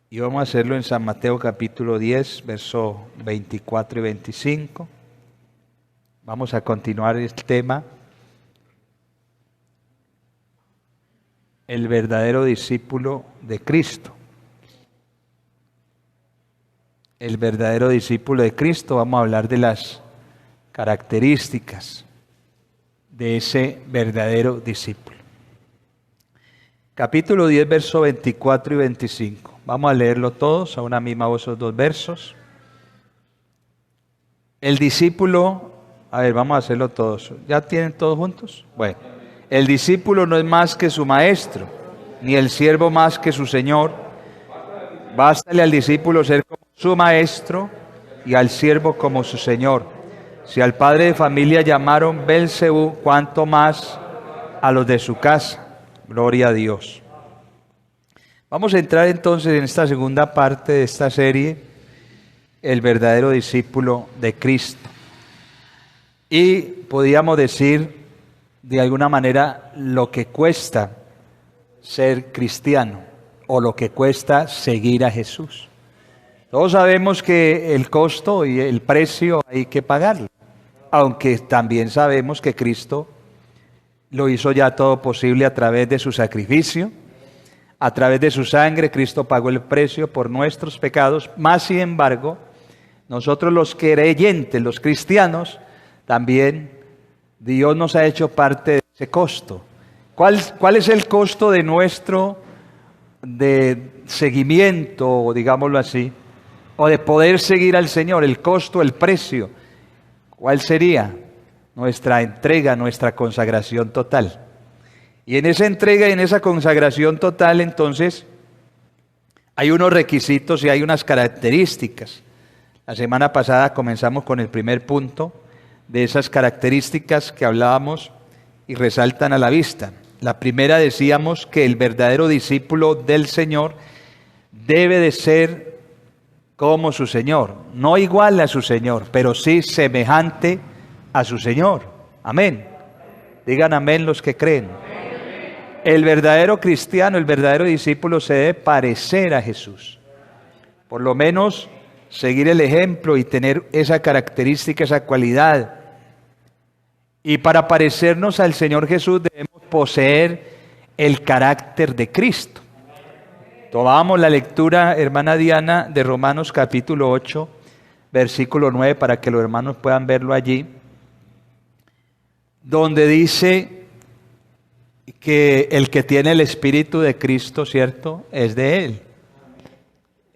Y vamos a hacerlo en San Mateo capítulo 10, versos 24 y 25. Vamos a continuar el tema, el verdadero discípulo de Cristo. El verdadero discípulo de Cristo, vamos a hablar de las características de ese verdadero discípulo. Capítulo 10, versos 24 y 25. Vamos a leerlo todos a una misma voz, esos dos versos. El discípulo, a ver, vamos a hacerlo todos. ¿Ya tienen todos juntos? Bueno, el discípulo no es más que su maestro, ni el siervo más que su señor. Bástale al discípulo ser como su maestro y al siervo como su señor. Si al padre de familia llamaron Belzebú, ¿cuánto más a los de su casa? Gloria a Dios. Vamos a entrar entonces en esta segunda parte de esta serie, el verdadero discípulo de Cristo. Y podríamos decir de alguna manera lo que cuesta ser cristiano o lo que cuesta seguir a Jesús. Todos sabemos que el costo y el precio hay que pagarlo, aunque también sabemos que Cristo lo hizo ya todo posible a través de su sacrificio, a través de su sangre. Cristo pagó el precio por nuestros pecados. Más sin embargo, nosotros los creyentes, los cristianos, también Dios nos ha hecho parte de ese costo. ¿Cuál es el costo de nuestro seguimiento, digámoslo así, o de poder seguir al Señor? El costo, el precio. ¿Cuál sería? Nuestra entrega, nuestra consagración total. Y en esa entrega y en esa consagración total, entonces, hay unos requisitos y hay unas características. La semana pasada comenzamos con el primer punto de esas características que hablábamos y resaltan a la vista. La primera, decíamos que el verdadero discípulo del Señor debe de ser como su Señor, no igual a su Señor, pero sí semejante a su Señor. Amén. Digan amén los que creen. El verdadero cristiano, el verdadero discípulo se debe parecer a Jesús. Por lo menos seguir el ejemplo y tener esa característica, esa cualidad. Y para parecernos al Señor Jesús debemos poseer el carácter de Cristo. Tomamos la lectura, hermana Diana, de Romanos capítulo 8, versículo 9, para que los hermanos puedan verlo allí, donde dice que el que tiene el Espíritu de Cristo, ¿cierto?, es de Él.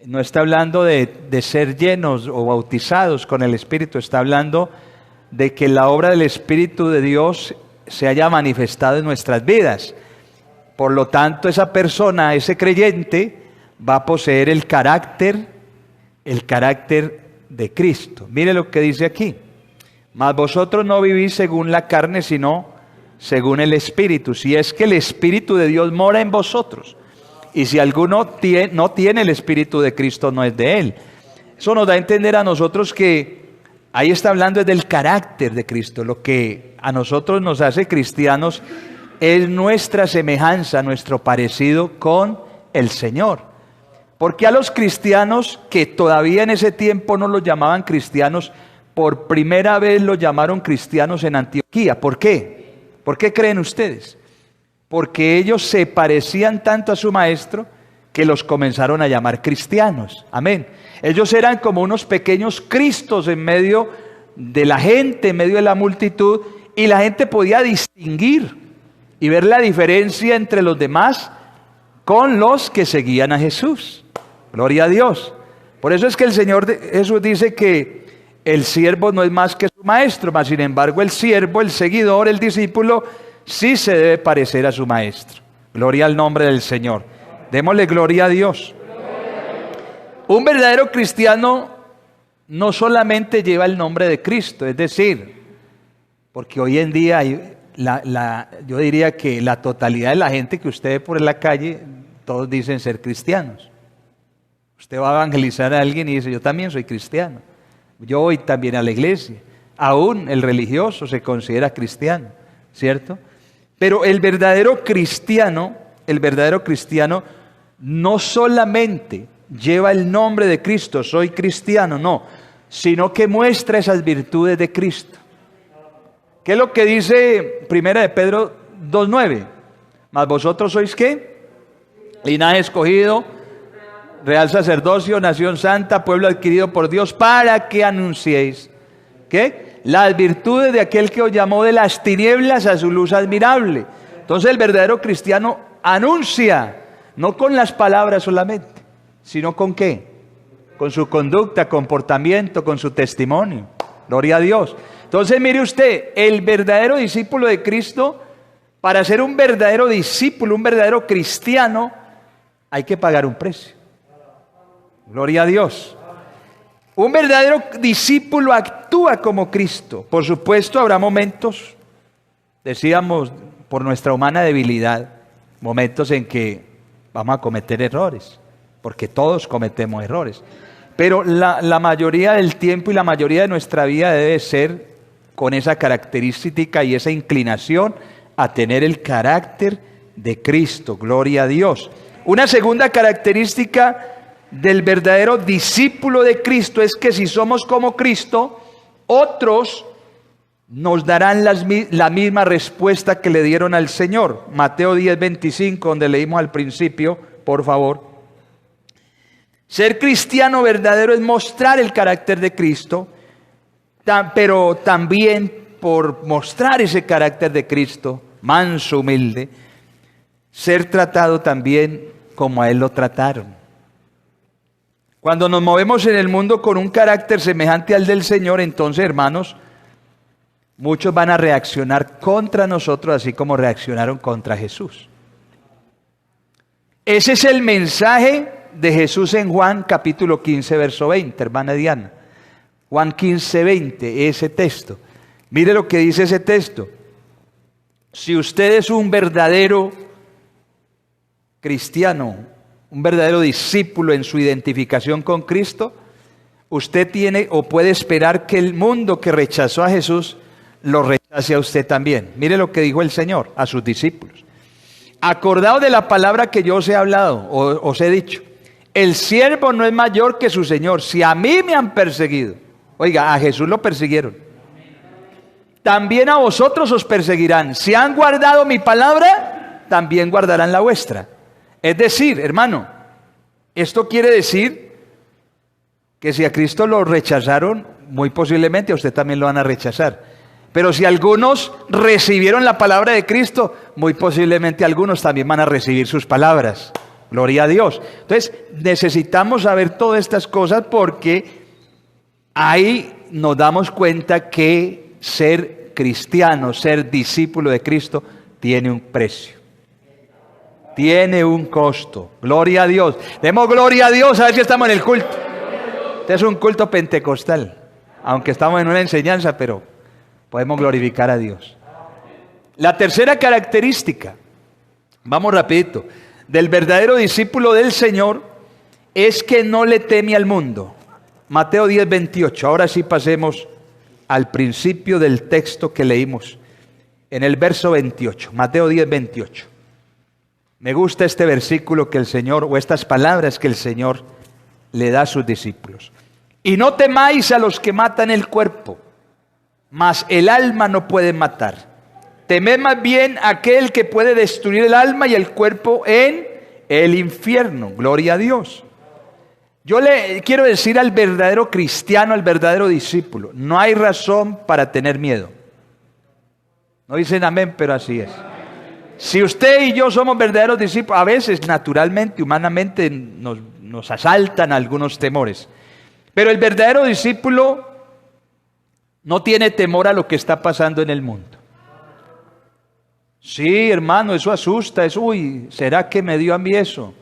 No está hablando de ser llenos o bautizados con el Espíritu, está hablando de que la obra del Espíritu de Dios se haya manifestado en nuestras vidas. Por lo tanto, esa persona, ese creyente, va a poseer el carácter de Cristo. Mire lo que dice aquí. Mas vosotros no vivís según la carne, sino según el Espíritu. Si es que el Espíritu de Dios mora en vosotros. Y si alguno no tiene el Espíritu de Cristo, no es de Él. Eso nos da a entender a nosotros que ahí está hablando del carácter de Cristo. Lo que a nosotros nos hace cristianos es nuestra semejanza, nuestro parecido con el Señor. Porque a los cristianos que todavía en ese tiempo no los llamaban cristianos, por primera vez los llamaron cristianos en Antioquía. ¿Por qué? ¿Por qué creen ustedes? Porque ellos se parecían tanto a su maestro que los comenzaron a llamar cristianos. Amén. Ellos eran como unos pequeños Cristos en medio de la gente, en medio de la multitud, y la gente podía distinguir y ver la diferencia entre los demás con los que seguían a Jesús. Gloria a Dios. Por eso es que el Señor Jesús dice que el siervo no es más que su maestro, mas sin embargo el siervo, el seguidor, el discípulo, sí se debe parecer a su maestro. Gloria al nombre del Señor. Démosle gloria a Dios. Un verdadero cristiano no solamente lleva el nombre de Cristo, es decir, porque hoy en día yo diría que la totalidad de la gente que usted ve por la calle, todos dicen ser cristianos. Usted va a evangelizar a alguien y dice, yo también soy cristiano. Yo voy también a la iglesia. Aún el religioso se considera cristiano, ¿cierto? Pero el verdadero cristiano no solamente lleva el nombre de Cristo, soy cristiano, no, sino que muestra esas virtudes de Cristo. ¿Qué es lo que dice 1 de Pedro 2:9? Mas vosotros sois ¿qué? Linaje escogido, real sacerdocio, nación santa, pueblo adquirido por Dios, para que anunciéis ¿qué? Las virtudes de aquel que os llamó de las tinieblas a su luz admirable. Entonces el verdadero cristiano anuncia, no con las palabras solamente, sino con ¿qué? Con su conducta, comportamiento, con su testimonio. Gloria a Dios. Entonces mire usted, el verdadero discípulo de Cristo, para ser un verdadero discípulo, un verdadero cristiano, hay que pagar un precio. Gloria a Dios. Un verdadero discípulo actúa como Cristo. Por supuesto, habrá momentos, decíamos, por nuestra humana debilidad, momentos en que vamos a cometer errores, porque todos cometemos errores. Pero la mayoría del tiempo y la mayoría de nuestra vida debe ser con esa característica y esa inclinación a tener el carácter de Cristo. Gloria a Dios. Una segunda característica del verdadero discípulo de Cristo es que si somos como Cristo, otros nos darán la misma respuesta que le dieron al Señor. Mateo 10:25, donde leímos al principio, por favor. Ser cristiano verdadero es mostrar el carácter de Cristo, pero también por mostrar ese carácter de Cristo, manso, humilde, ser tratado también como a Él lo trataron. Cuando nos movemos en el mundo con un carácter semejante al del Señor, entonces, hermanos, muchos van a reaccionar contra nosotros, así como reaccionaron contra Jesús. Ese es el mensaje de Jesús en Juan capítulo 15, verso 20, hermana Diana. Juan 15, 20, ese texto. Mire lo que dice ese texto. Si usted es un verdadero cristiano, un verdadero discípulo en su identificación con Cristo, usted tiene o puede esperar que el mundo que rechazó a Jesús lo rechace a usted también. Mire lo que dijo el Señor a sus discípulos. Acordaos de la palabra que yo os he hablado, os he dicho. El siervo no es mayor que su Señor. Si a mí me han perseguido, oiga, a Jesús lo persiguieron, también a vosotros os perseguirán. Si han guardado mi palabra, también guardarán la vuestra. Es decir, hermano, esto quiere decir que si a Cristo lo rechazaron, muy posiblemente a usted también lo van a rechazar. Pero si algunos recibieron la palabra de Cristo, muy posiblemente algunos también van a recibir sus palabras. Gloria a Dios. Entonces, necesitamos saber todas estas cosas porque ahí nos damos cuenta que ser cristiano, ser discípulo de Cristo, tiene un precio. Tiene un costo. Gloria a Dios. Demos gloria a Dios, a ver si estamos en el culto. Este es un culto pentecostal, aunque estamos en una enseñanza, pero podemos glorificar a Dios. La tercera característica, vamos rapidito, del verdadero discípulo del Señor es que no le teme al mundo. Mateo 10:28. Ahora sí pasemos al principio del texto que leímos en el verso 28. Mateo 10:28. Me gusta este versículo que el Señor, o estas palabras que el Señor le da a sus discípulos. Y no temáis a los que matan el cuerpo, mas el alma no puede matar. Temed más bien a aquel que puede destruir el alma y el cuerpo en el infierno. Gloria a Dios. Yo le quiero decir al verdadero cristiano, al verdadero discípulo, no hay razón para tener miedo. No dicen amén, pero así es. Si usted y yo somos verdaderos discípulos, a veces naturalmente, humanamente nos asaltan algunos temores. Pero el verdadero discípulo no tiene temor a lo que está pasando en el mundo. Sí, hermano, eso asusta, uy, ¿será que me dio a mí eso?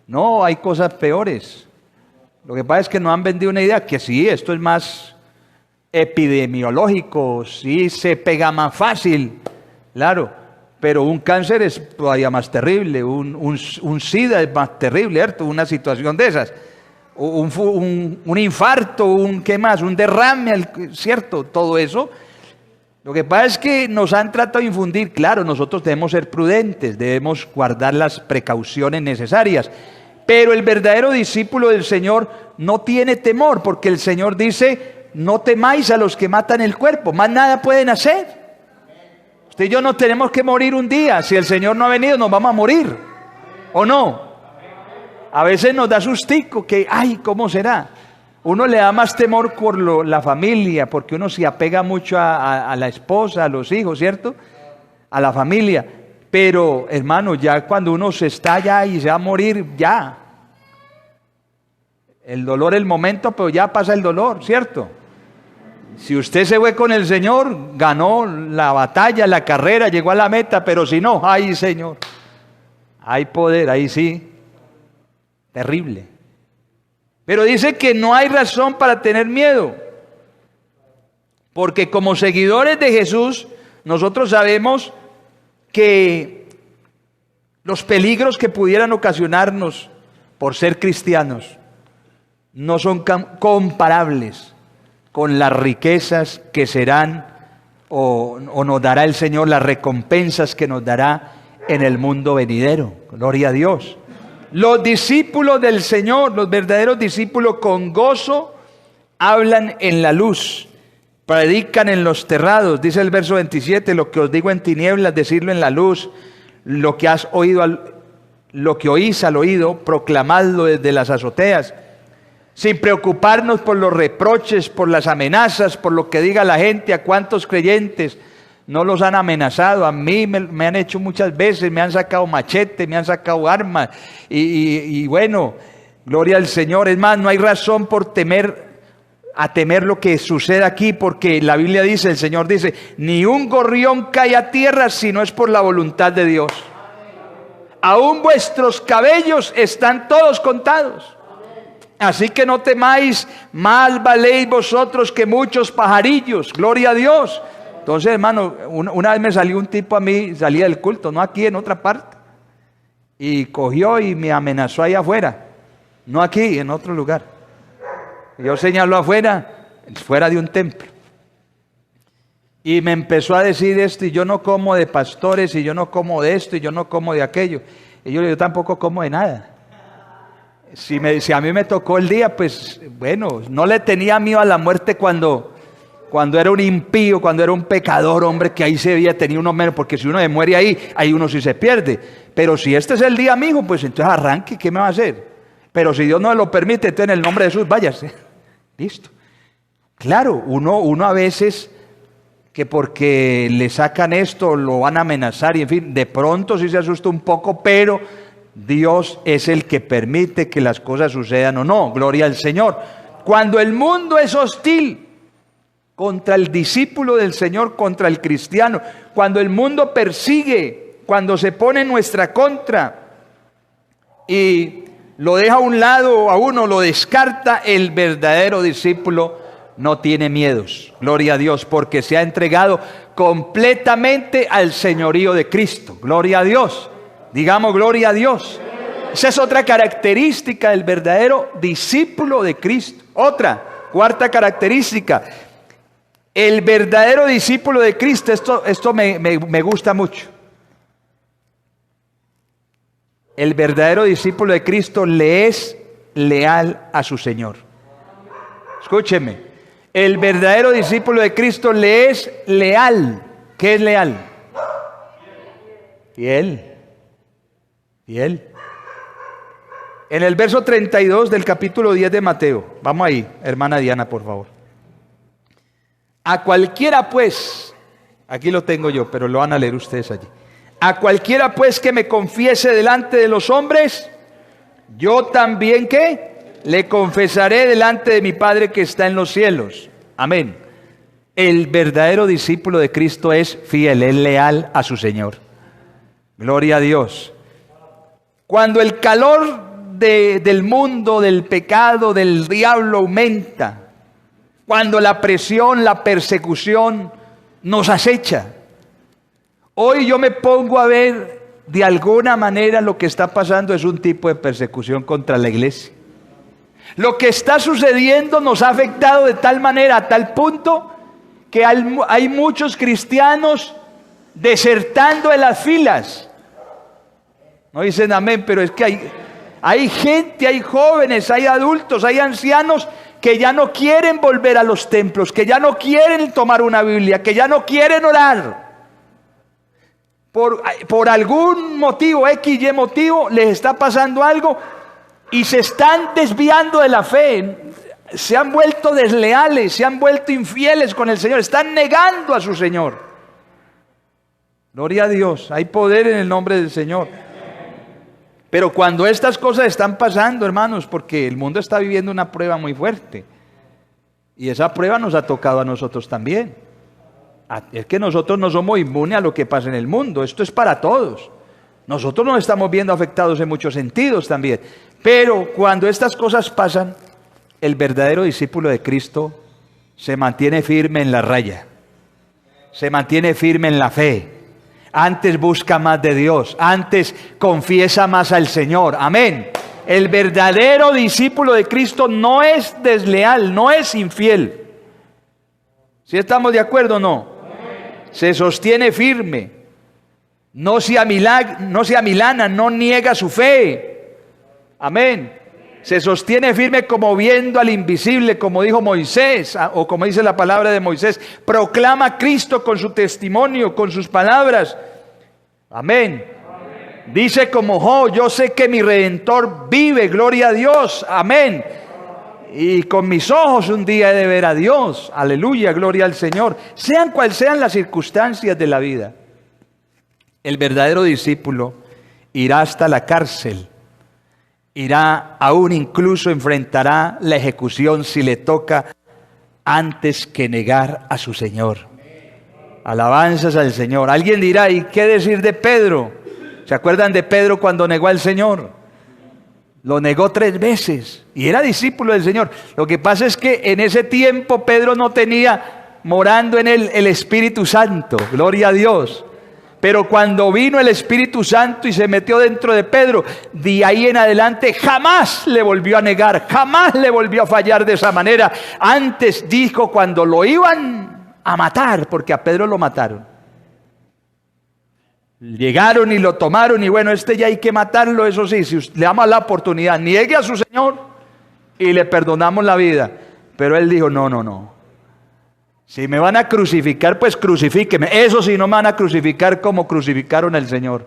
No, hay cosas peores. Lo que pasa es que nos han vendido una idea que sí, esto es más epidemiológico, sí se pega más fácil, claro, pero un cáncer es todavía más terrible, un SIDA es más terrible, ¿cierto? Una situación de esas, un infarto, ¿qué más? Un derrame, ¿cierto? Todo eso. Lo que pasa es que nos han tratado de infundir, claro, nosotros debemos ser prudentes, debemos guardar las precauciones necesarias, Pero el verdadero discípulo del Señor no tiene temor, porque el Señor dice, no temáis a los que matan el cuerpo, más nada pueden hacer. Usted y yo no tenemos que morir un día. Si el Señor no ha venido, nos vamos a morir, ¿o no? A veces nos da sustico que, ay, ¿cómo será? Uno le da más temor por la familia, porque uno se apega mucho a la esposa, a los hijos, ¿cierto? A la familia. Pero, hermano, ya cuando uno se está ya y se va a morir, ya. El dolor es el momento, pero ya pasa el dolor, ¿cierto? Si usted se fue con el Señor, ganó la batalla, la carrera, llegó a la meta, pero si no, ay, Señor, hay poder, ahí sí, terrible. Pero dice que no hay razón para tener miedo, porque como seguidores de Jesús, nosotros sabemos que los peligros que pudieran ocasionarnos por ser cristianos no son comparables con las riquezas que serán o nos dará el Señor, las recompensas que nos dará en el mundo venidero. Gloria a Dios. Los discípulos del Señor, los verdaderos discípulos, con gozo hablan en la luz, predican en los terrados. Dice el verso 27, lo que os digo en tinieblas, decirlo en la luz, lo que has oído, lo que oís al oído, proclamadlo desde las azoteas, sin preocuparnos por los reproches, por las amenazas, por lo que diga la gente. ¿A cuántos creyentes no los han amenazado? A mí me han hecho muchas veces, me han sacado machete, me han sacado armas, y bueno, gloria al Señor. Es más, no hay razón por temer lo que sucede aquí, porque la Biblia dice, el Señor dice, ni un gorrión cae a tierra si no es por la voluntad de Dios. Aún vuestros cabellos están todos contados. Así que no temáis, más valéis vosotros que muchos pajarillos. Gloria a Dios. Entonces, hermano, una vez me salió un tipo a mí, salía del culto, no aquí, en otra parte, y cogió y me amenazó allá afuera, no aquí, en otro lugar. Yo señaló afuera, fuera de un templo, y me empezó a decir esto, y yo no como de pastores, y yo no como de esto, y yo no como de aquello. Y yo tampoco como de nada. Si a mí me tocó el día, pues bueno, no le tenía miedo a la muerte cuando era un impío, cuando era un pecador, hombre, que ahí se veía, tenía uno menos, porque si uno se muere ahí uno sí se pierde. Pero si este es el día, amigo, pues entonces arranque, ¿qué me va a hacer? Pero si Dios no lo permite, entonces en el nombre de Jesús, váyase. Listo. Claro, uno a veces, que porque le sacan esto, lo van a amenazar, y en fin, de pronto sí se asusta un poco, pero Dios es el que permite que las cosas sucedan o no. Gloria al Señor. Cuando el mundo es hostil contra el discípulo del Señor, contra el cristiano, cuando el mundo persigue, cuando se pone en nuestra contra y lo deja a un lado, a uno lo descarta, el verdadero discípulo no tiene miedos. Gloria a Dios, porque se ha entregado completamente al señorío de Cristo. Gloria a Dios. Digamos gloria a Dios. Esa es otra característica del verdadero discípulo de Cristo. Otra, cuarta característica. El verdadero discípulo de Cristo, esto me gusta mucho. El verdadero discípulo de Cristo le es leal a su Señor. Escúcheme. El verdadero discípulo de Cristo le es leal. ¿Qué es leal? Fiel. Fiel. En el verso 32 del capítulo 10 de Mateo, vamos ahí, hermana Diana, por favor. A cualquiera pues, aquí lo tengo yo, pero lo van a leer ustedes allí. A cualquiera pues que me confiese delante de los hombres, yo también, ¿qué? Le confesaré delante de mi Padre que está en los cielos. Amén. El verdadero discípulo de Cristo es fiel, es leal a su Señor. Gloria a Dios. Cuando el calor del mundo, del pecado, del diablo aumenta, cuando la presión, la persecución nos acecha, hoy yo me pongo a ver, de alguna manera lo que está pasando es un tipo de persecución contra la iglesia. Lo que está sucediendo nos ha afectado de tal manera, a tal punto, que hay muchos cristianos desertando de las filas. No dicen amén, pero es que Hay gente, hay jóvenes, hay adultos, hay ancianos que ya no quieren volver a los templos, que ya no quieren tomar una Biblia, que ya no quieren orar. Por algún motivo, X, Y motivo, les está pasando algo y se están desviando de la fe. Se han vuelto desleales, se han vuelto infieles con el Señor, están negando a su Señor. Gloria a Dios, hay poder en el nombre del Señor. Pero cuando estas cosas están pasando, hermanos, porque el mundo está viviendo una prueba muy fuerte, y esa prueba nos ha tocado a nosotros también. Es que nosotros no somos inmunes a lo que pasa en el mundo, esto es para todos. Nosotros nos estamos viendo afectados en muchos sentidos también. Pero cuando estas cosas pasan, el verdadero discípulo de Cristo se mantiene firme en la raya, se mantiene firme en la fe. Antes busca más de Dios, antes confiesa más al Señor. Amén. El verdadero discípulo de Cristo no es desleal, no es infiel. ¿Sí estamos de acuerdo o no? Se sostiene firme, no se amilana, no niega su fe. Amén. Se sostiene firme como viendo al invisible, como dijo Moisés, o como dice la palabra de Moisés. Proclama a Cristo con su testimonio, con sus palabras. Amén. Dice como Job, yo sé que mi Redentor vive, gloria a Dios. Amén. Y con mis ojos un día he de ver a Dios. Aleluya, gloria al Señor. Sean cuales sean las circunstancias de la vida, el verdadero discípulo irá hasta la cárcel. Irá, aún incluso enfrentará la ejecución si le toca, antes que negar a su Señor. Alabanzas al Señor. Alguien dirá, ¿y qué decir de Pedro? ¿Se acuerdan de Pedro cuando negó al Señor? Lo negó 3 veces y era discípulo del Señor. Lo que pasa es que en ese tiempo Pedro no tenía morando en él el Espíritu Santo. Gloria a Dios. Pero cuando vino el Espíritu Santo y se metió dentro de Pedro, de ahí en adelante jamás le volvió a negar, jamás le volvió a fallar de esa manera. Antes dijo cuando lo iban a matar, porque a Pedro lo mataron. Llegaron y lo tomaron y bueno, ya hay que matarlo, eso sí, si le damos la oportunidad, niegue a su Señor y le perdonamos la vida. Pero él dijo, no. Si me van a crucificar, pues crucifíqueme. Eso sí, no me van a crucificar como crucificaron al Señor.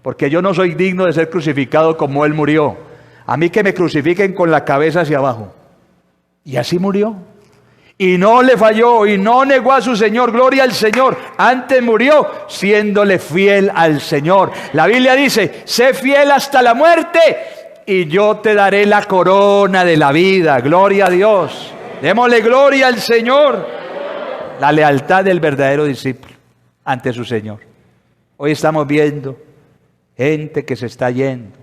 Porque yo no soy digno de ser crucificado como Él murió. A mí que me crucifiquen con la cabeza hacia abajo. Y así murió. Y no le falló y no negó a su Señor. Gloria al Señor. Antes murió siéndole fiel al Señor. La Biblia dice, sé fiel hasta la muerte y yo te daré la corona de la vida. Gloria a Dios. Démosle gloria al Señor. La lealtad del verdadero discípulo ante su Señor. Hoy estamos viendo gente que se está yendo,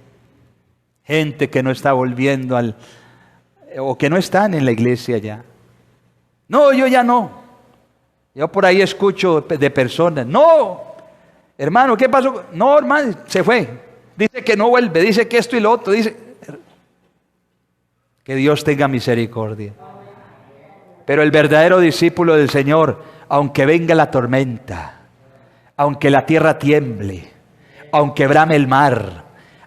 gente que no está volviendo o que no están en la iglesia ya. No, yo ya no. Yo por ahí escucho de personas. No, hermano, ¿qué pasó? No, hermano, se fue. Dice que no vuelve, dice que esto y lo otro. Dice que Dios tenga misericordia. Pero el verdadero discípulo del Señor, aunque venga la tormenta, aunque la tierra tiemble, aunque brame el mar,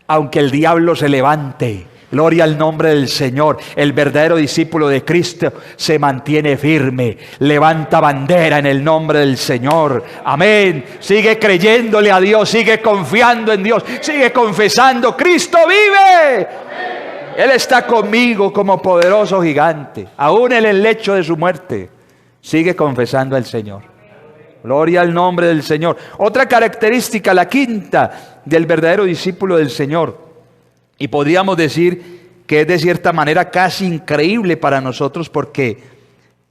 aunque el diablo se levante, gloria al nombre del Señor, el verdadero discípulo de Cristo se mantiene firme, levanta bandera en el nombre del Señor. Amén. Sigue creyéndole a Dios, sigue confiando en Dios, sigue confesando, Cristo vive. Amén. Él está conmigo como poderoso gigante. Aún en el lecho de su muerte, sigue confesando al Señor. Gloria al nombre del Señor. Otra característica, la quinta, del verdadero discípulo del Señor. Y podríamos decir que es de cierta manera casi increíble para nosotros porque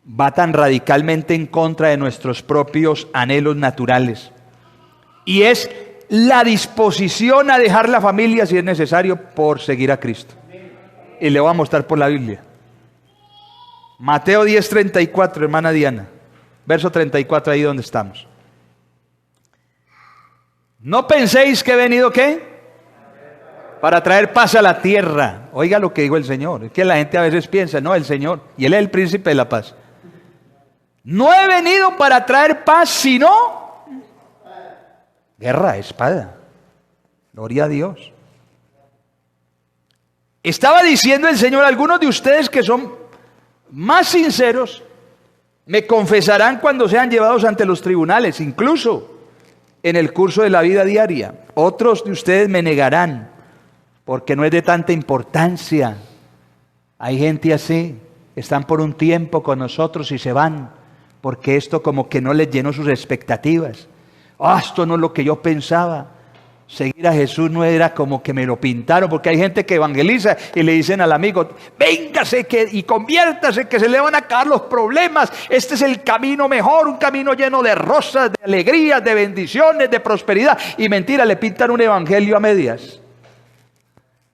va tan radicalmente en contra de nuestros propios anhelos naturales. Y es la disposición a dejar la familia si es necesario por seguir a Cristo. Y le voy a mostrar por la Biblia. Mateo 10:34, hermana Diana. Verso 34, ahí donde estamos. No penséis que he venido, ¿qué? Para traer paz a la tierra. Oiga lo que dijo el Señor. Es que la gente a veces piensa, no, el Señor. Y Él es el príncipe de la paz. No he venido para traer paz, sino guerra, espada. Gloria a Dios. Estaba diciendo el Señor, algunos de ustedes que son más sinceros, me confesarán cuando sean llevados ante los tribunales, incluso en el curso de la vida diaria. Otros de ustedes me negarán, porque no es de tanta importancia. Hay gente así, están por un tiempo con nosotros y se van, porque esto como que no les llenó sus expectativas. Esto no es lo que yo pensaba. Seguir a Jesús no era como que me lo pintaron, porque hay gente que evangeliza y le dicen al amigo, véngase y conviértase, que se le van a acabar los problemas. Este es el camino mejor, un camino lleno de rosas, de alegrías, de bendiciones, de prosperidad. Y mentira, le pintan un evangelio a medias.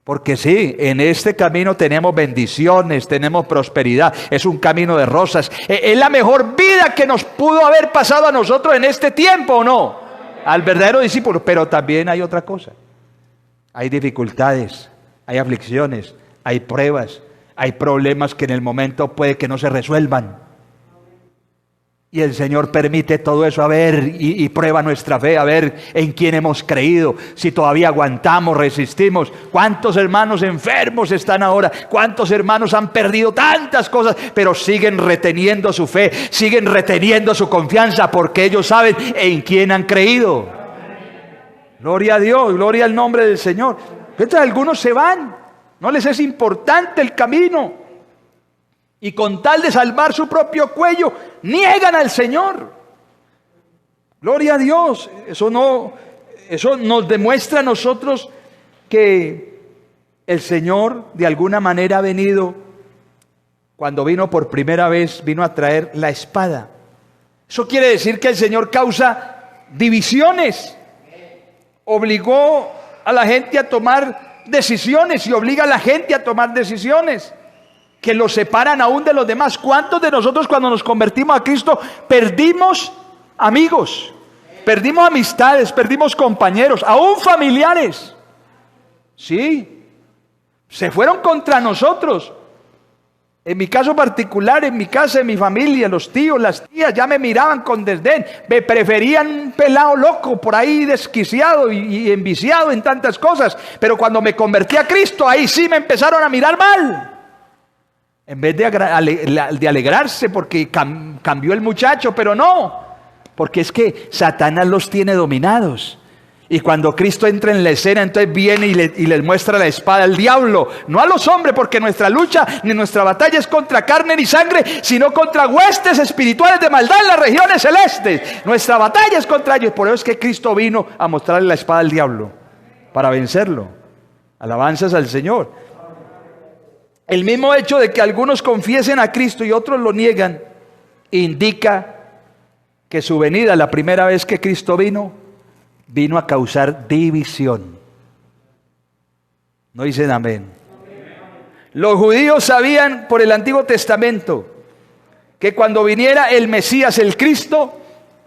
Porque sí, en este camino tenemos bendiciones, tenemos prosperidad, es un camino de rosas. Es la mejor vida que nos pudo haber pasado a nosotros en este tiempo, ¿o no? Al verdadero discípulo. Pero también hay otra cosa. Hay dificultades, hay aflicciones, hay pruebas, hay problemas que en el momento puede que no se resuelvan. Y el Señor permite todo eso, a ver, y prueba nuestra fe, a ver en quién hemos creído, si todavía aguantamos, resistimos. ¿Cuántos hermanos enfermos están ahora? ¿Cuántos hermanos han perdido tantas cosas, pero siguen reteniendo su fe, siguen reteniendo su confianza, porque ellos saben en quién han creído? Gloria a Dios, gloria al nombre del Señor. Entonces algunos se van, no les es importante el camino. Y con tal de salvar su propio cuello, niegan al Señor. Gloria a Dios. Eso nos demuestra a nosotros que el Señor de alguna manera ha venido, cuando vino por primera vez, vino a traer la espada. Eso quiere decir que el Señor causa divisiones. Obligó a la gente a tomar decisiones y obliga a la gente a tomar decisiones que los separan aún de los demás. ¿Cuántos de nosotros cuando nos convertimos a Cristo perdimos amigos, perdimos amistades, perdimos compañeros, aún familiares? Sí, se fueron contra nosotros. En mi caso particular, en mi casa, en mi familia, los tíos, las tías ya me miraban con desdén, me preferían un pelado loco por ahí desquiciado y enviciado en tantas cosas. Pero cuando me convertí a Cristo, ahí sí me empezaron a mirar mal. En vez de alegrarse porque cambió el muchacho, pero no, porque es que Satanás los tiene dominados. Y cuando Cristo entra en la escena, entonces viene y les muestra la espada al diablo, no a los hombres, porque nuestra lucha ni nuestra batalla es contra carne ni sangre, sino contra huestes espirituales de maldad en las regiones celestes. Nuestra batalla es contra ellos. Por eso es que Cristo vino a mostrarle la espada al diablo, para vencerlo. Alabanzas al Señor. El mismo hecho de que algunos confiesen a Cristo y otros lo niegan, indica que su venida, la primera vez que Cristo vino a causar división. ¿No dicen amén? Los judíos sabían por el Antiguo Testamento que cuando viniera el Mesías, el Cristo,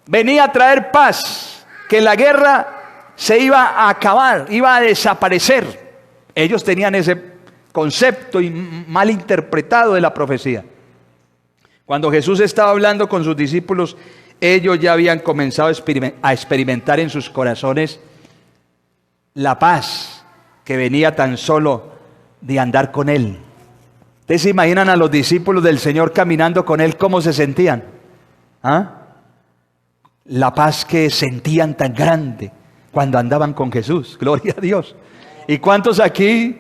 venía a traer paz, que la guerra se iba a acabar, iba a desaparecer. Ellos tenían ese concepto mal interpretado de la profecía. Cuando Jesús estaba hablando con sus discípulos, ellos ya habían comenzado a experimentar en sus corazones la paz que venía tan solo de andar con Él. ¿Ustedes se imaginan a los discípulos del Señor caminando con Él, cómo se sentían? La paz que sentían tan grande cuando andaban con Jesús. Gloria a Dios. ¿Y cuántos aquí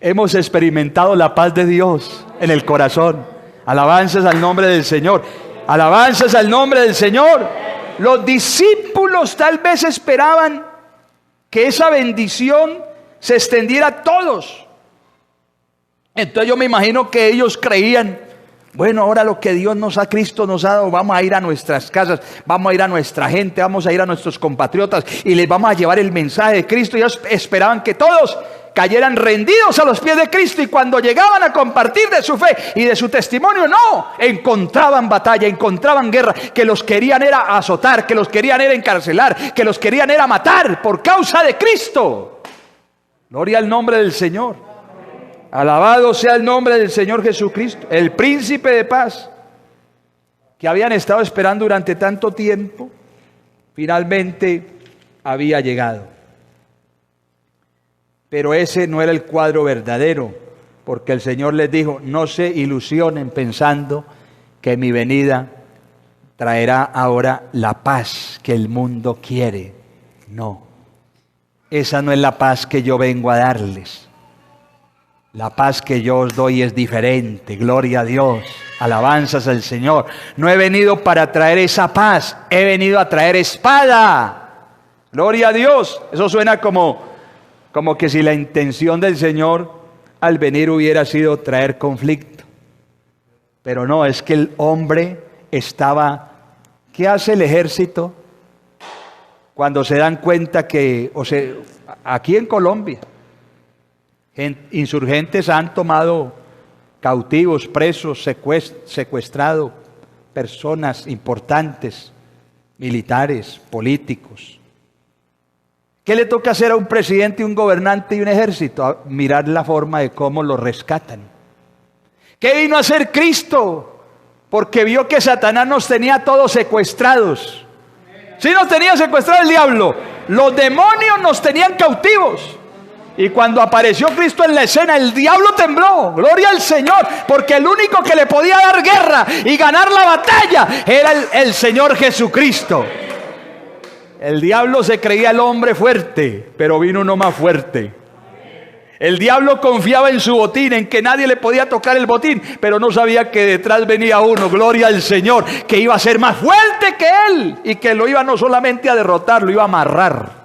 hemos experimentado la paz de Dios en el corazón? Alabanzas al nombre del Señor. Alabanzas al nombre del Señor. Los discípulos tal vez esperaban que esa bendición se extendiera a todos. Entonces yo me imagino que ellos creían, bueno, ahora lo que Cristo nos ha dado, vamos a ir a nuestras casas, vamos a ir a nuestra gente, vamos a ir a nuestros compatriotas y les vamos a llevar el mensaje de Cristo. Ellos esperaban que todos cayeran rendidos a los pies de Cristo, y cuando llegaban a compartir de su fe y de su testimonio, no, encontraban batalla, encontraban guerra, que los querían era azotar, que los querían era encarcelar, que los querían era matar por causa de Cristo. Gloria al nombre del Señor. Alabado sea el nombre del Señor Jesucristo, el príncipe de paz, que habían estado esperando durante tanto tiempo, finalmente había llegado. Pero ese no era el cuadro verdadero porque el Señor les dijo, no se ilusionen pensando que mi venida traerá ahora la paz que el mundo quiere. No, esa no es la paz que yo vengo a darles. La paz que yo os doy es diferente, gloria a Dios, alabanzas al Señor. No he venido para traer esa paz, he venido a traer espada, gloria a Dios. Eso suena como que si la intención del Señor al venir hubiera sido traer conflicto. Pero no, es que el hombre estaba, ¿qué hace el ejército cuando se dan cuenta que, aquí en Colombia, insurgentes han tomado cautivos, presos, secuestrado personas importantes, militares, políticos? ¿Qué le toca hacer a un presidente, un gobernante y un ejército? Mirar la forma de cómo lo rescatan. ¿Qué vino a hacer Cristo? Porque vio que Satanás nos tenía todos secuestrados. Sí, nos tenía secuestrado el diablo. Los demonios nos tenían cautivos. Y cuando apareció Cristo en la escena, el diablo tembló, gloria al Señor, porque el único que le podía dar guerra y ganar la batalla era el Señor Jesucristo. El diablo se creía el hombre fuerte, pero vino uno más fuerte. El diablo confiaba en su botín, en que nadie le podía tocar el botín, pero no sabía que detrás venía uno, gloria al Señor, que iba a ser más fuerte que él y que lo iba no solamente a derrotar, lo iba a amarrar.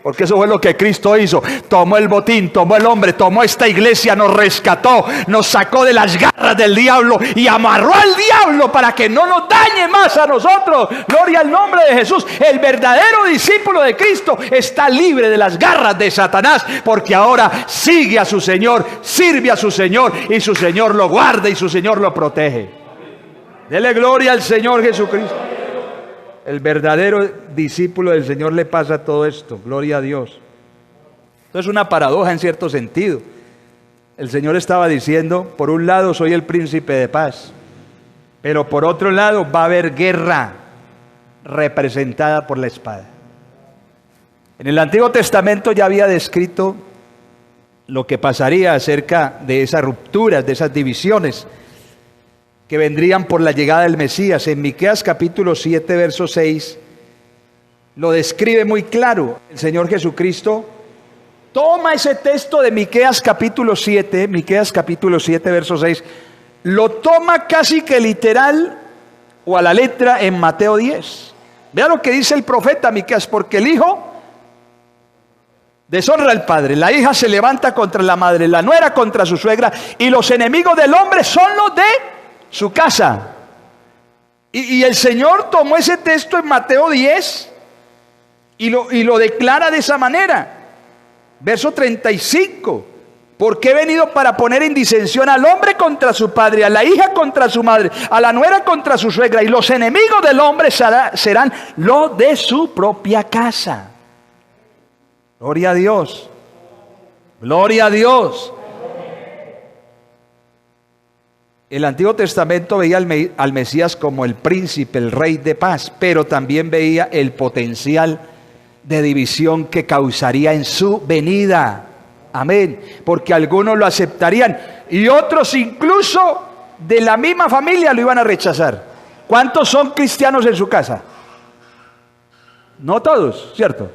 Porque eso fue lo que Cristo hizo. Tomó el botín, tomó el hombre, tomó esta iglesia, nos rescató, nos sacó de las garras del diablo y amarró al diablo para que no nos dañe más a nosotros. Gloria al nombre de Jesús. El verdadero discípulo de Cristo está libre de las garras de Satanás, porque ahora sigue a su Señor, sirve a su Señor y su Señor lo guarda y su Señor lo protege. Dele gloria al Señor Jesucristo. El verdadero discípulo del Señor le pasa todo esto, gloria a Dios. Esto es una paradoja en cierto sentido. El Señor estaba diciendo, por un lado soy el príncipe de paz, pero por otro lado va a haber guerra representada por la espada. En el Antiguo Testamento ya había descrito lo que pasaría acerca de esas rupturas, de esas divisiones que vendrían por la llegada del Mesías. En Miqueas capítulo 7, verso 6, lo describe muy claro. El Señor Jesucristo toma ese texto de Miqueas capítulo 7, verso 6, lo toma casi que literal o a la letra en Mateo 10. Vea lo que dice el profeta Miqueas: porque el hijo deshonra al padre, la hija se levanta contra la madre, la nuera contra su suegra, y los enemigos del hombre son los de su casa. Y el Señor tomó ese texto en Mateo 10 y lo declara de esa manera. Verso 35: porque he venido para poner en disensión al hombre contra su padre, a la hija contra su madre, a la nuera contra su suegra, y los enemigos del hombre serán los de su propia casa. Gloria a Dios, gloria a Dios. El Antiguo Testamento veía al Mesías como el príncipe, el rey de paz, pero también veía el potencial de división que causaría en su venida. Amén. Porque algunos lo aceptarían y otros incluso de la misma familia lo iban a rechazar. ¿Cuántos son cristianos en su casa? No todos, ¿cierto?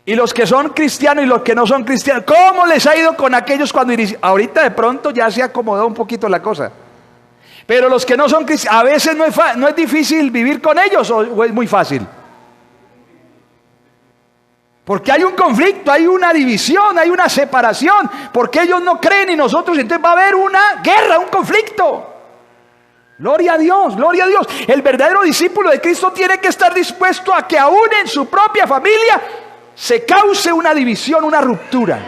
Y los que son cristianos y los que no son cristianos, ¿cómo les ha ido con aquellos cuando inician? Ahorita de pronto ya se acomodó un poquito la cosa. Pero los que no son cristianos, a veces no es difícil vivir con ellos, o es muy fácil. Porque hay un conflicto, hay una división, hay una separación, porque ellos no creen y nosotros, entonces va a haber una guerra, un conflicto. Gloria a Dios, gloria a Dios. El verdadero discípulo de Cristo tiene que estar dispuesto a que aún en su propia familia se cause una división, una ruptura.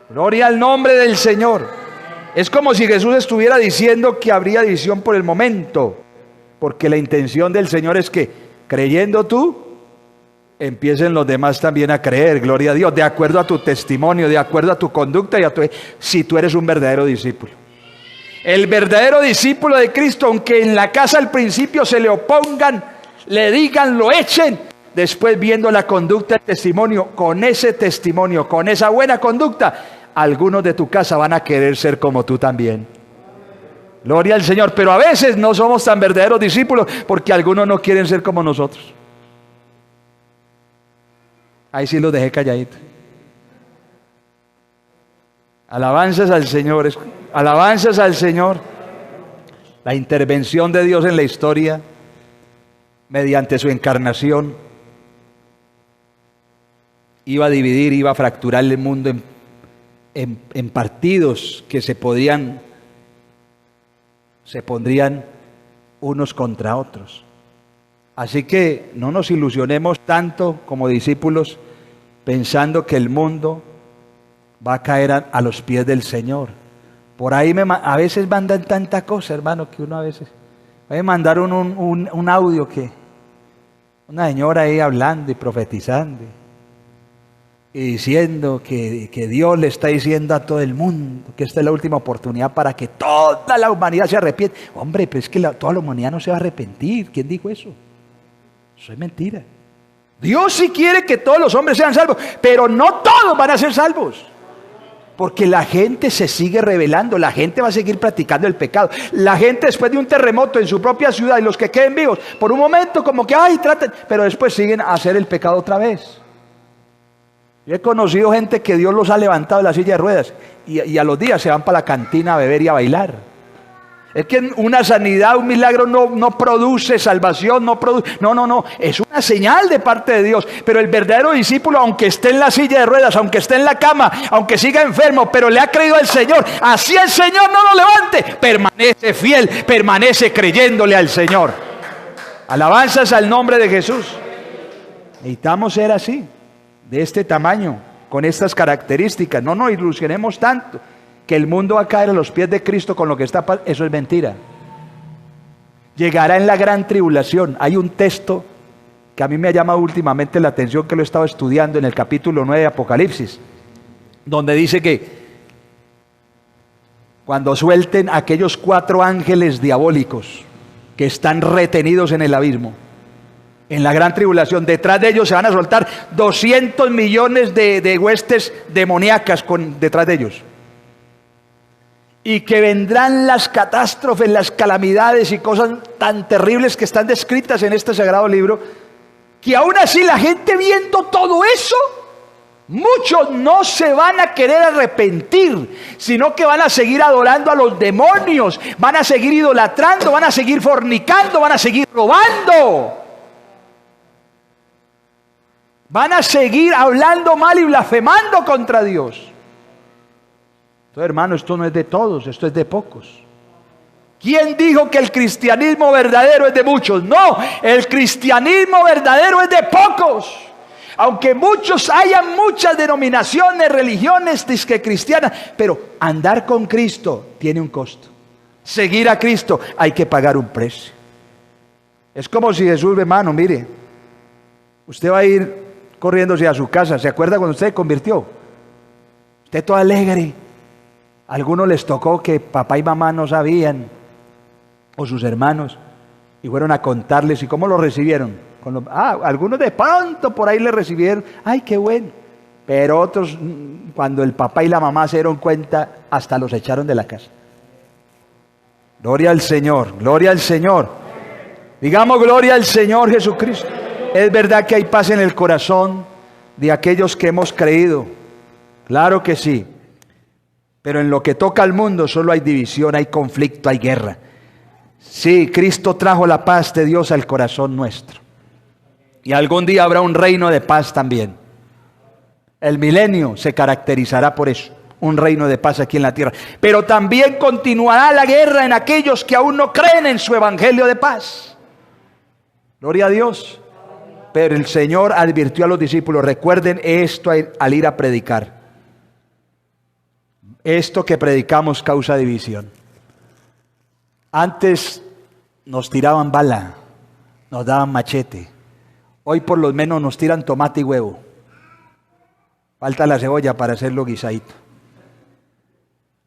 Gloria al nombre del Señor. Es como si Jesús estuviera diciendo que habría división por el momento, porque la intención del Señor es que, creyendo tú, empiecen los demás también a creer, gloria a Dios, de acuerdo a tu testimonio, de acuerdo a tu conducta y si tú eres un verdadero discípulo. El verdadero discípulo de Cristo, aunque en la casa al principio se le opongan, le digan, lo echen, después viendo la conducta, el testimonio, con ese testimonio, con esa buena conducta, algunos de tu casa van a querer ser como tú también. Gloria al Señor. Pero a veces no somos tan verdaderos discípulos porque algunos no quieren ser como nosotros. Ahí sí los dejé calladitos. Alabanzas al Señor, alabanzas al Señor. La intervención de Dios en la historia mediante su encarnación iba a dividir, iba a fracturar el mundo en partidos que se pondrían unos contra otros. Así que no nos ilusionemos tanto como discípulos pensando que el mundo va a caer a los pies del Señor. Por ahí a veces mandan tanta cosa, hermano, que uno a veces... Me mandaron un audio que una señora ahí hablando y profetizando y diciendo que Dios le está diciendo a todo el mundo que esta es la última oportunidad para que toda la humanidad se arrepienta. Hombre, pero es que toda la humanidad no se va a arrepentir. ¿Quién dijo eso? Eso es mentira. Dios sí quiere que todos los hombres sean salvos, pero no todos van a ser salvos. Porque la gente se sigue rebelando, la gente va a seguir practicando el pecado. La gente después de un terremoto en su propia ciudad y los que queden vivos, por un momento como que, traten, pero después siguen a hacer el pecado otra vez. Yo he conocido gente que Dios los ha levantado de la silla de ruedas y a los días se van para la cantina a beber y a bailar. Es que una sanidad, un milagro no produce salvación, no, es una señal de parte de Dios. Pero el verdadero discípulo, aunque esté en la silla de ruedas, aunque esté en la cama, aunque siga enfermo, pero le ha creído al Señor, así el Señor no lo levante, permanece fiel, permanece creyéndole al Señor. Alabanzas al nombre de Jesús. Necesitamos ser así, de este tamaño, con estas características. No nos ilusionemos tanto que el mundo va a caer a los pies de Cristo con lo que está pasando. Eso es mentira. Llegará en la gran tribulación. Hay un texto que a mí me ha llamado últimamente la atención, que lo he estado estudiando en el capítulo 9 de Apocalipsis, donde dice que cuando suelten aquellos 4 ángeles diabólicos que están retenidos en el abismo, en la gran tribulación, detrás de ellos se van a soltar 200 millones de huestes demoníacas detrás de ellos. Y que vendrán las catástrofes, las calamidades y cosas tan terribles que están descritas en este sagrado libro, que aún así la gente viendo todo eso, muchos no se van a querer arrepentir, sino que van a seguir adorando a los demonios, van a seguir idolatrando, van a seguir fornicando, van a seguir robando, van a seguir hablando mal y blasfemando contra Dios. Entonces, hermano, esto no es de todos, esto es de pocos. ¿Quién dijo que el cristianismo verdadero es de muchos? No, el cristianismo verdadero es de pocos. Aunque hayan muchas denominaciones, religiones disque cristianas, pero andar con Cristo tiene un costo. Seguir a Cristo hay que pagar un precio. Es como si Jesús, hermano, mire, usted va a ir corriéndose a su casa. ¿Se acuerda cuando usted se convirtió? Usted todo alegre. A algunos les tocó que papá y mamá no sabían, o sus hermanos, y fueron a contarles. ¿Y cómo lo recibieron? Algunos de pronto por ahí le recibieron, ¡ay, qué bueno! Pero otros, cuando el papá y la mamá se dieron cuenta, hasta los echaron de la casa. Gloria al Señor, gloria al Señor. Digamos gloria al Señor Jesucristo. Es verdad que hay paz en el corazón de aquellos que hemos creído. Claro que sí. Pero en lo que toca al mundo solo hay división, hay conflicto, hay guerra. Sí, Cristo trajo la paz de Dios al corazón nuestro. Y algún día habrá un reino de paz también. El milenio se caracterizará por eso, un reino de paz aquí en la tierra. Pero también continuará la guerra en aquellos que aún no creen en su evangelio de paz. Gloria a Dios. Pero el Señor advirtió a los discípulos, recuerden esto al ir a predicar. Esto que predicamos causa división. Antes nos tiraban bala, nos daban machete. Hoy por lo menos nos tiran tomate y huevo. Falta la cebolla para hacerlo guisadito.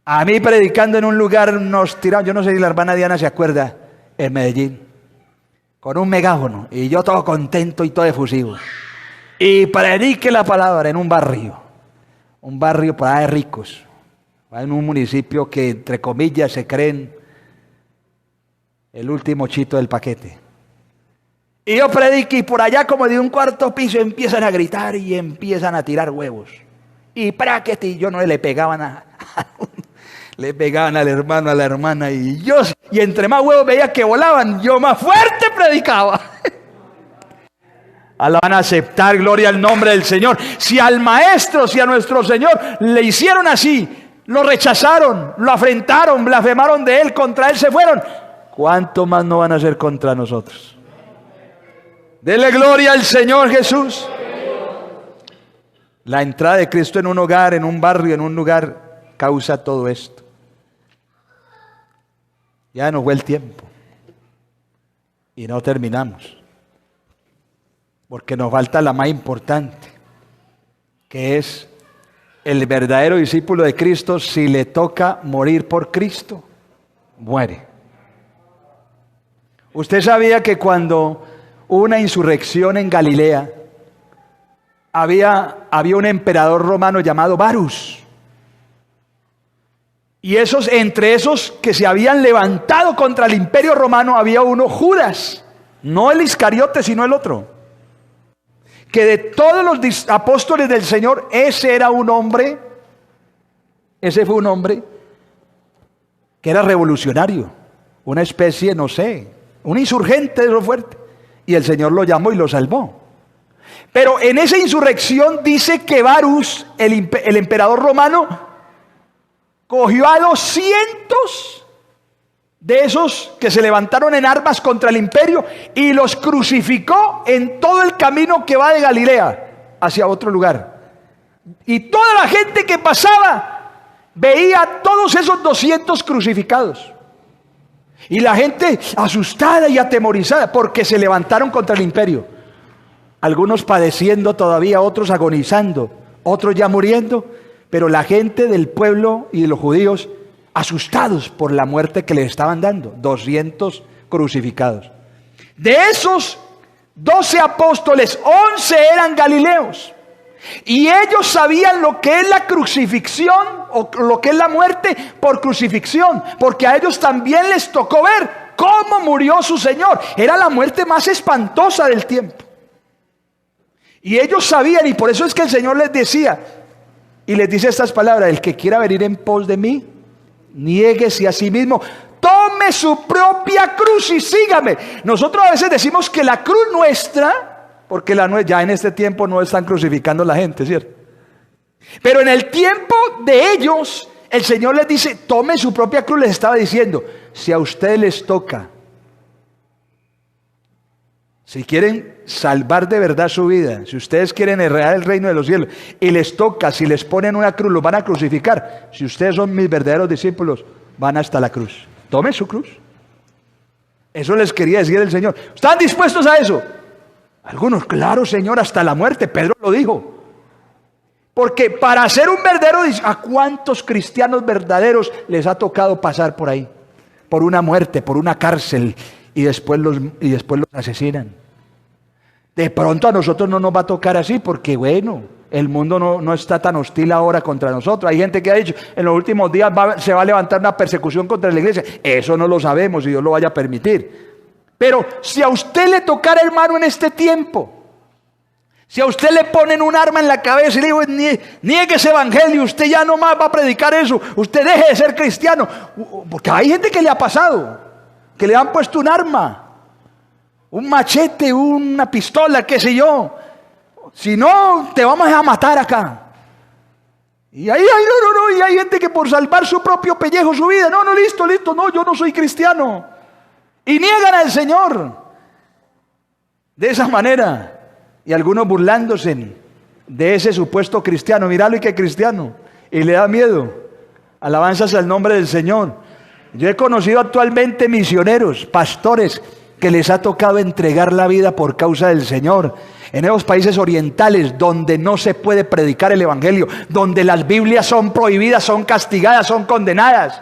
A mí predicando en un lugar nos tiraban, yo no sé si la hermana Diana se acuerda, en Medellín, con un megáfono, y yo todo contento y todo efusivo. Y predique la palabra en un barrio. un barrio para de ricos, en un municipio que entre comillas se creen el último chito del paquete. Y yo prediqué y por allá como de un cuarto piso empiezan a gritar y empiezan a tirar huevos. Y práquete, y yo no le pegaban le pegaban al hermano, a la hermana, y entre más huevos veía que volaban, yo más fuerte predicaba. La van a aceptar, gloria al nombre del Señor. Si al maestro, si a nuestro Señor le hicieron así, lo rechazaron, lo afrentaron, blasfemaron de él, contra él se fueron, ¿cuánto más no van a hacer contra nosotros? Dele gloria al Señor Jesús. La entrada de Cristo en un hogar, en un barrio, en un lugar, causa todo esto. Ya nos fue el tiempo. Y no terminamos. Porque nos falta la más importante, que es el verdadero discípulo de Cristo. Si le toca morir por Cristo, muere. Usted sabía que cuando hubo una insurrección en Galilea, había un emperador romano llamado Varus. Y entre esos que se habían levantado contra el imperio romano, había uno, Judas, no el Iscariote, sino el otro. Que de todos los apóstoles del Señor, ese fue un hombre que era revolucionario, una especie, no sé, un insurgente de lo fuerte. Y el Señor lo llamó y lo salvó. Pero en esa insurrección dice que Varus, el emperador romano, cogió a 200 de esos que se levantaron en armas contra el imperio y los crucificó en todo el camino que va de Galilea hacia otro lugar. Y toda la gente que pasaba veía a todos esos 200 crucificados. Y la gente asustada y atemorizada porque se levantaron contra el imperio. Algunos padeciendo todavía, otros agonizando, otros ya muriendo. Pero la gente del pueblo y de los judíos asustados por la muerte que les estaban dando. 200 crucificados. De esos 12 apóstoles, 11 eran galileos. Y ellos sabían lo que es la crucifixión o lo que es la muerte por crucifixión, porque a ellos también les tocó ver cómo murió su Señor. Era la muerte más espantosa del tiempo. Y ellos sabían, y por eso es que el Señor les decía, y les dice estas palabras: el que quiera venir en pos de mí, niéguese a sí mismo, tome su propia cruz y sígame. Nosotros a veces decimos que la cruz nuestra, porque ya en este tiempo no están crucificando a la gente, ¿cierto? Pero en el tiempo de ellos, el Señor les dice, tome su propia cruz. Les estaba diciendo, si a ustedes les toca, si quieren salvar de verdad su vida, si ustedes quieren heredar el reino de los cielos, y les toca, si les ponen una cruz, los van a crucificar. Si ustedes son mis verdaderos discípulos, van hasta la cruz. Tomen su cruz. Eso les quería decir el Señor. ¿Están dispuestos a eso? Algunos, claro, Señor, hasta la muerte. Pedro lo dijo. Porque para ser un verdadero, ¿a cuántos cristianos verdaderos les ha tocado pasar por ahí? Por una muerte, por una cárcel, y después los asesinan. De pronto a nosotros no nos va a tocar así, porque bueno, el mundo no está tan hostil ahora contra nosotros. Hay gente que ha dicho, en los últimos días se va a levantar una persecución contra la iglesia. Eso no lo sabemos, si Dios lo vaya a permitir. Pero si a usted le tocara, hermano, en este tiempo, si a usted le ponen un arma en la cabeza y le digo, niegue ese evangelio, usted ya no más va a predicar eso, usted deje de ser cristiano. Porque hay gente que le ha pasado, que le han puesto un arma, un machete, una pistola, qué sé yo. Si no, te vamos a matar acá. Y ahí y hay gente que por salvar su propio pellejo, su vida, listo, no, yo no soy cristiano. Y niegan al Señor de esa manera. Y algunos burlándose de ese supuesto cristiano. Míralo, y qué cristiano. Y le da miedo. Alabanzas al nombre del Señor. Yo he conocido actualmente misioneros, pastores, que les ha tocado entregar la vida por causa del Señor. En esos países orientales donde no se puede predicar el evangelio, donde las Biblias son prohibidas, son castigadas, son condenadas.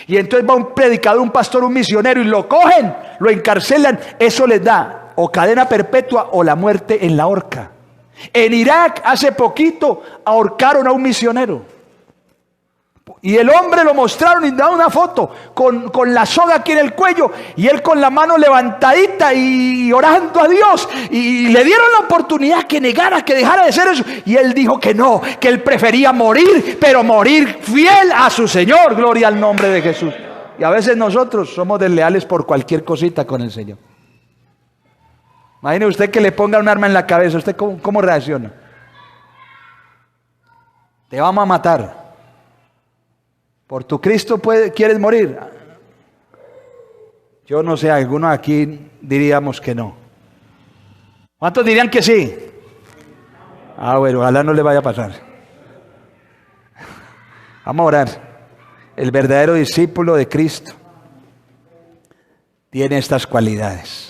Y entonces va un predicador, un pastor, un misionero, y lo cogen, lo encarcelan. Eso les da o cadena perpetua o la muerte en la horca. En Irak hace poquito ahorcaron a un misionero. Y el hombre lo mostraron y daban una foto con la soga aquí en el cuello y él con la mano levantadita y orando a Dios. Y le dieron la oportunidad que negara, que dejara de ser eso. Y él dijo que no, que él prefería morir, pero morir fiel a su Señor. Gloria al nombre de Jesús. Y a veces nosotros somos desleales por cualquier cosita con el Señor. Imagine usted que le ponga un arma en la cabeza. ¿Usted cómo reacciona? Te vamos a matar. ¿Por tu Cristo quieres morir? Yo no sé, algunos aquí diríamos que no. ¿Cuántos dirían que sí? Bueno, ojalá no le vaya a pasar. Vamos a orar. El verdadero discípulo de Cristo tiene estas cualidades.